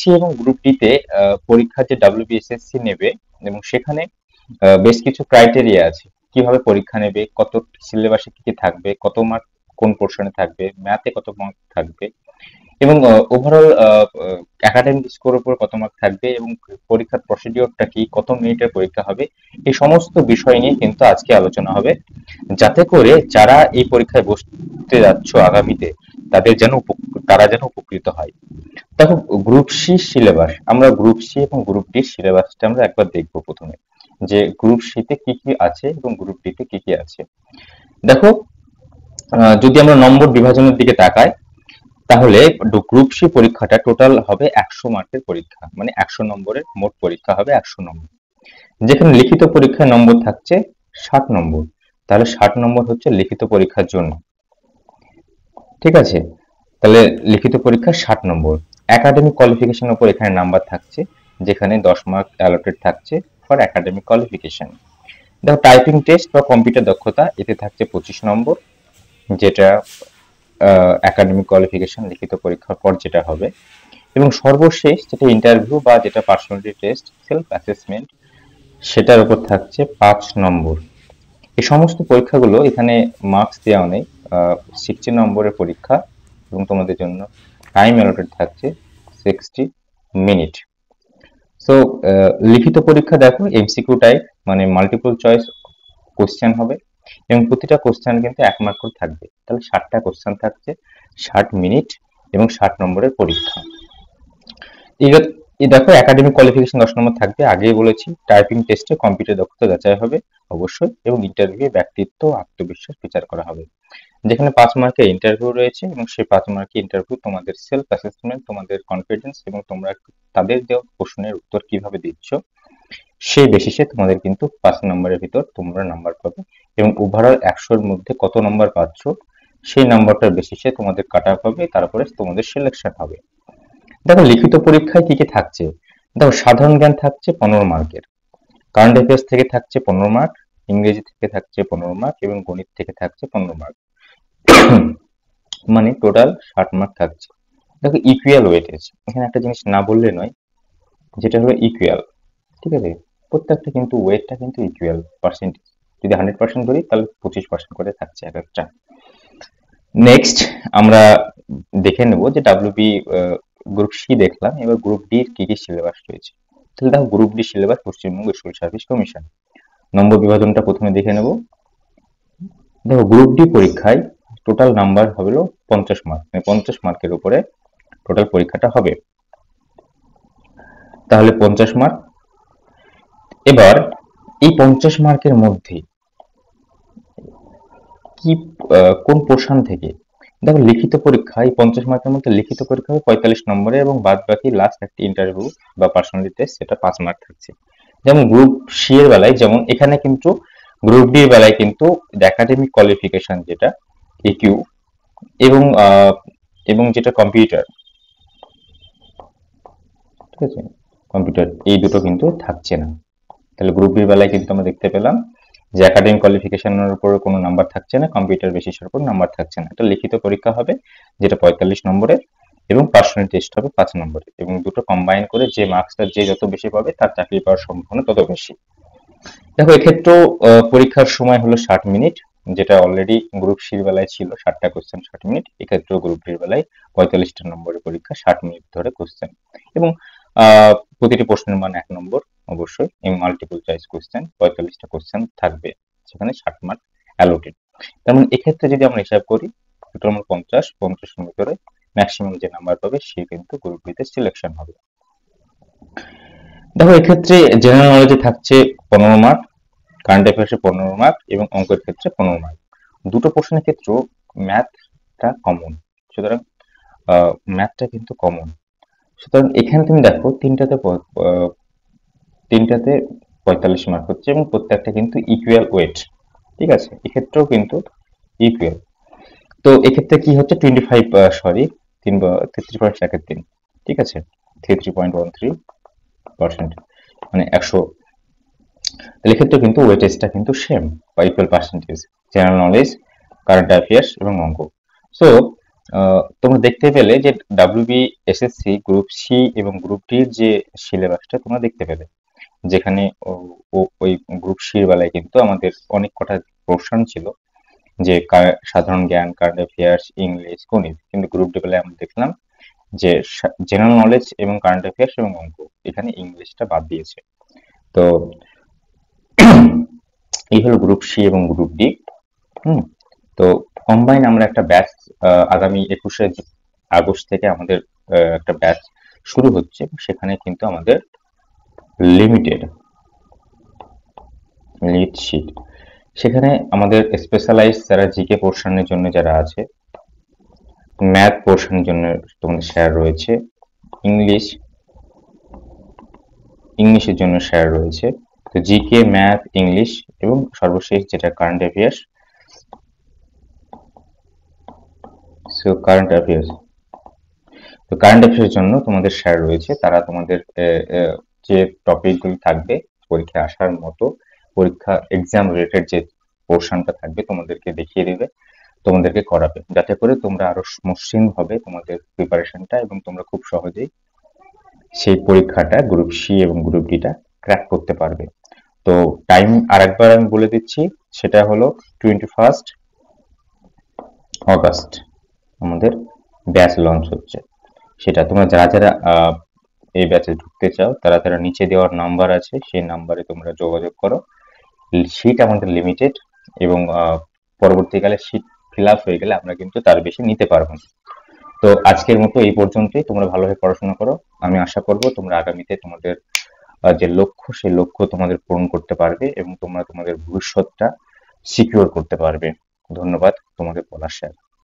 C এবং group D তে পরীক্ষা যে ডাব্লিউবিএসএসসি নেবে, এবং সেখানে বেশ কিছু ক্রাইটেরিয়া আছে কিভাবে পরীক্ষা নেবে, কত সিলেবাসে কি কি থাকবে, কত মার্ক কোন পোর্শনে থাকবে, ম্যাথে কত মার্ক থাকবে, এবং ওভারঅল একাডেমিক স্কোর উপর কত মার্ক থাকবে, এবং পরীক্ষার প্রসিডিওরটা কি, কত মিনিটের পরীক্ষা হবে, এই সমস্ত বিষয় নিয়ে কিন্তু আজকে আলোচনা হবে, যাতে করে যারা এই পরীক্ষায় বসতে যাচ্ছ আগামীতে তারা যেন উপকৃত হয়। দেখো, গ্রুপ সি সিলেবাস, আমরা গ্রুপ সি এবং গ্রুপ ডি সিলেবাসটা আমরা একবার দেখবো প্রথমে, যে গ্রুপ সি তে কি কি আছে এবং গ্রুপ ডি তে কি কি আছে। দেখো, যদি আমরা নম্বর বিভাজনের দিকে তাকাই, তাহলে গ্রুপ সি পরীক্ষাটা টোটাল হবে 100 মার্কের পরীক্ষা, মানে 100 নম্বরের মোট পরীক্ষা হবে 100 নম্বর, যেখানে লিখিত পরীক্ষায় নম্বর থাকছে 60 নম্বর। তাহলে 60 নম্বর হচ্ছে লিখিত পরীক্ষার জন্য, ঠিক আছে? তাহলে লিখিত পরীক্ষা 60 নম্বর। একাডেমিক কোয়ালিফিকেশন উপর এখানে নাম্বার থাকছে, যেখানে 10 মার্ক অ্যালোটেড থাকছে ফর একাডেমিক কোয়ালিফিকেশন। দেখো, টাইপিং টেস্ট বা কম্পিউটার দক্ষতা এতে থাকছে 25 নম্বর, যেটা একাডেমিক কোয়ালিফিকেশন লিখিত পরীক্ষার পর যেটা হবে। এবং সর্বশেষ যেটা ইন্টারভিউ বা যেটা পার্সোনালিটি টেস্ট সেলফ অ্যাসেসমেন্ট, সেটার উপর থাকছে 5 নম্বর। এই সমস্ত পরীক্ষাগুলো এখানে মার্কস দেওয়া নেই, 60 নম্বরের পরীক্ষা, এবং তোমাদের জন্য টাইম অ্যালটেড থাকছে 60 মিনিট। সো লিখিত পরীক্ষা দেখো এমসিকিউ টাইপ, মানে মাল্টিপল চয়েস কোশ্চেন হবে, এবং প্রতিটা কোশ্চেন কিন্তু 1 মার্ক করে থাকবে। তাহলে 60টা কোশ্চেন থাকছে, 60 মিনিট, এবং 60 নম্বরের পরীক্ষা। এই দেখো, একাডেমিক কোয়ালিফিকেশন 10 নম্বর থাকবে, আগেই বলেছি। টাইপিং টেস্টে কম্পিউটার দক্ষতা যাচাই হবে অবশ্যই, এবং ইন্টারভিউ ব্যক্তিত্ব ও আত্মবিশ্বাস বিচার করা হবে, যেখানে 5 মার্কের ইন্টারভিউ রয়েছে, এবং সেই 5 মার্কের ইন্টারভিউ তোমাদের সেলফ অ্যাসেসমেন্ট, তোমাদের কনফিডেন্স, এবং তোমরা তাদের দেওয়া প্রশ্নের উত্তর কিভাবে দিচ্ছ সেই বেসিসে তোমাদের কিন্তু 5 নম্বরের ভিতর তোমরা নাম্বার পাবে, এবং ওভারঅল 100-র মধ্যে কত নম্বর পাচ্ছ সেই নাম্বারটার বেসিসে তোমাদের কাট অফ হবে, তারপরে তোমাদের সিলেকশন হবে। দেখো, লিখিত পরীক্ষায় কি কি থাকছে। দেখো, সাধারণ জ্ঞান থাকছে 15 মার্কের, কারেন্ট অ্যাফেয়ার্স থেকে থাকছে 15 মার্ক, ইংরেজি থেকে থাকছে 15 মার্ক, এবং গণিত থেকে থাকছে 15 মার্ক, মানে টোটাল 60 মার্ক থাকছে। দেখো, ইকুয়াল ওয়েটেজ, এখানে একটা জিনিস না বললে নয়, যেটা হলো ইকুয়াল, ঠিক আছে? প্রত্যেকটা কিন্তু ওয়েটটা কিন্তু ইকুয়াল পার্সেন্টেজ, যদি 100% ধরি তাহলে 25% করে থাকছে এক একটা। নেক্সট আমরা দেখে নেব যে ডাব্লিউবি গ্রুপ সি দেখলাম, এবার গ্রুপ ডি এর কি কি সিলেবাস রয়েছে। তাহলে দেখো, group D syllabus Paschimbanga school service commission. নম্বর বিভাজনটা প্রথমে দেখে নেব। দেখো, গ্রুপ ডি পরীক্ষায় টোটাল নাম্বার হলো 50 মার্ক, মানে 50 মার্কের উপরে টোটাল পরীক্ষাটা হবে। তাহলে 50 মার্ক। এবার এই 50 মার্কের মধ্যে কি কোন পোর্শন থেকে, দেখো লিখিত পরীক্ষা, এই 50 মার্কের মধ্যে লিখিত পরীক্ষা হবে 45 নম্বরে, এবং বাদ বাকি লাস্ট একটা ইন্টারভিউ বা পার্সোনালিটি টেস্ট, সেটা 5 মার্ক থাকছে। যেমন গ্রুপ সি এর বেলায়, যেমন এখানে কিন্তু গ্রুপ ডি এর বেলায় কিন্তু একাডেমিক কোয়ালিফিকেশন যেটা একিউ, এবং এবং যেটা কম্পিউটার, ঠিক আছে, কম্পিউটার, এই দুটো কিন্তু থাকছে না। তাহলে গ্রুপ বির বেলায় কিন্তু আমরা দেখতে পেলাম যে একাডেমিক কোয়ালিফিকেশনের উপর কোনো নাম্বার থাকছে না, কম্পিউটার বেসিসের উপর নাম্বার থাকছে না। একটা লিখিত পরীক্ষা হবে যেটা 45 নম্বরের, এবং পার্সোনাল টেস্ট হবে 5 নম্বরের, এবং দুটো কম্বাইন করে যে মার্কসটা যে যত বেশি পাবে তার চাকরি পাওয়ার সম্ভাবনা তত বেশি। দেখো, এক্ষেত্রেও পরীক্ষার সময় হলো 60 মিনিট, যেটা অলরেডি গ্রুপ সির বেলায় ছিল 60টা কোশ্চেন 60 মিনিট, এক্ষেত্রেও গ্রুপ ডির বেলায় 45টা নম্বরের পরীক্ষা 60 মিনিট ধরে কোশ্চেন, এবং প্রতিটি প্রশ্নের মান 1 নম্বর অবশ্যই, এবং মাল্টিপল চয়েস কোশ্চেন 45টা কোশ্চেন থাকবে, সেখানে 60 মার্ক অ্যালোটেড। তার মানে এক্ষেত্রে যদি আমরা হিসাব করি, টোটাল 50-50-এর ভিতরে ম্যাক্সিমাম যে নাম্বার পাবে সে কিন্তু গ্রুপ বিতে সিলেকশন হবে। দেখো, এক্ষেত্রে জেনারেল নলেজে থাকছে 15 মার্ক, কারেন্ট অ্যাফেয়ার্সে 15 মার্ক, এবং অঙ্কের ক্ষেত্রে 15 মার্ক। দুটো প্রশ্নের ক্ষেত্রেও ম্যাথটা কমন, সুতরাং ম্যাথটা কিন্তু কমন। সুতরাং এখানে তুমি দেখো, তিনটাতে 45 মার্ক হচ্ছে, এবং প্রত্যেকটা কিন্তু ইকুয়াল ওয়েট, ঠিক আছে, এক্ষেত্রেও কিন্তু ইকুয়াল। তো এক্ষেত্রে কি হচ্ছে, 33.3, ঠিক আছে, 33.13%, মানে 100। এক্ষেত্রে কিন্তু ওয়েটেজটা কিন্তু সেম বা equal percentage, general knowledge, current affairs এবং অঙ্ক। সো তোমরা দেখতে পেলে যে WBSSC গ্রুপ সি এবং গ্রুপ ডির যে সিলেবাসটা তোমরা দেখতে পেলে, যেখানে ওই গ্রুপ সির বেলায় কিন্তু আমাদের অনেক কটা পোর্শন ছিল, যে সাধারণ জ্ঞান, কারেন্ট অ্যাফেয়ার্স, ইংলিশ, গণিত। কিন্তু গ্রুপ ডি বেলায় আমরা দেখলাম যে জেনারেল নলেজ এবং কারেন্ট অ্যাফেয়ার্স এবং অঙ্ক, এখানে ইংলিশটা বাদ দিয়েছে। তো এই হলো গ্রুপ সি এবং গ্রুপ ডি। হুম। তো কম্বাইন আমরা একটা ব্যাচ আগামী 21শে আগস্ট থেকে আমাদের একটা ব্যাচ শুরু হচ্ছে। সেখানে কিন্তু আমাদের লিমিটেড লিড শিট, সেখানে আমাদের স্পেশালাইজ যারা জিকে পোর্শনের জন্য যারা আছে, ম্যাথ পোর্শনের জন্য তোমাদের শেয়ার রয়েছে, ইংলিশ ইংলিশের জন্য শেয়ার রয়েছে। তো জিকে, ম্যাথ, ইংলিশ এবং সর্বশেষ যেটা current affairs. So current affairs তো কারেন্ট অ্যাফেয়ার্স জন্য তোমাদের শেয়ার রয়েছে। তারা তোমাদের যে টপিকগুলো থাকবে পরীক্ষা আসার মতো, পরীক্ষা এক্সাম রিলেটেড যে পোর্শনটা থাকবে তোমাদেরকে দেখিয়ে দেবে, তোমাদেরকে করাবে, যাতে করে তোমরা আরো মসৃণ হবে তোমাদের প্রিপারেশনটা এবং তোমরা খুব সহজেই সেই পরীক্ষাটা গ্রুপ সি এবং গ্রুপ ডিটা ক্র্যাক করতে পারবে। তো টাইম আরেকবার আমি বলে দিচ্ছি, সেটা হলো 21 আগস্ট আমাদের ব্যাচ লঞ্চ হচ্ছে। সেটা তোমরা যারা যারা এই ব্যাচে ঢুকতে চাও, তারা তারা নিচে দেওয়ার নাম্বার আছে, সেই নাম্বারে তোমরা যোগাযোগ করো। সিট আমাদের লিমিটেড এবং পরবর্তীকালে সিট ফিল আপ হয়ে গেলে আমরা কিন্তু তার বেশি নিতে পারবো না। তো আজকের মতো এই পর্যন্তই। তোমরা ভালোভাবে পড়াশোনা করো। আমি আশা করব তোমরা আগামীতে তোমাদের যে লক্ষ্য, সেই লক্ষ্য তোমাদের পূরণ করতে পারবে এবং তোমরা তোমাদের ভবিষ্যৎটা সিকিউর করতে পারবে। ধন্যবাদ তোমাদের পলাশ স্যার।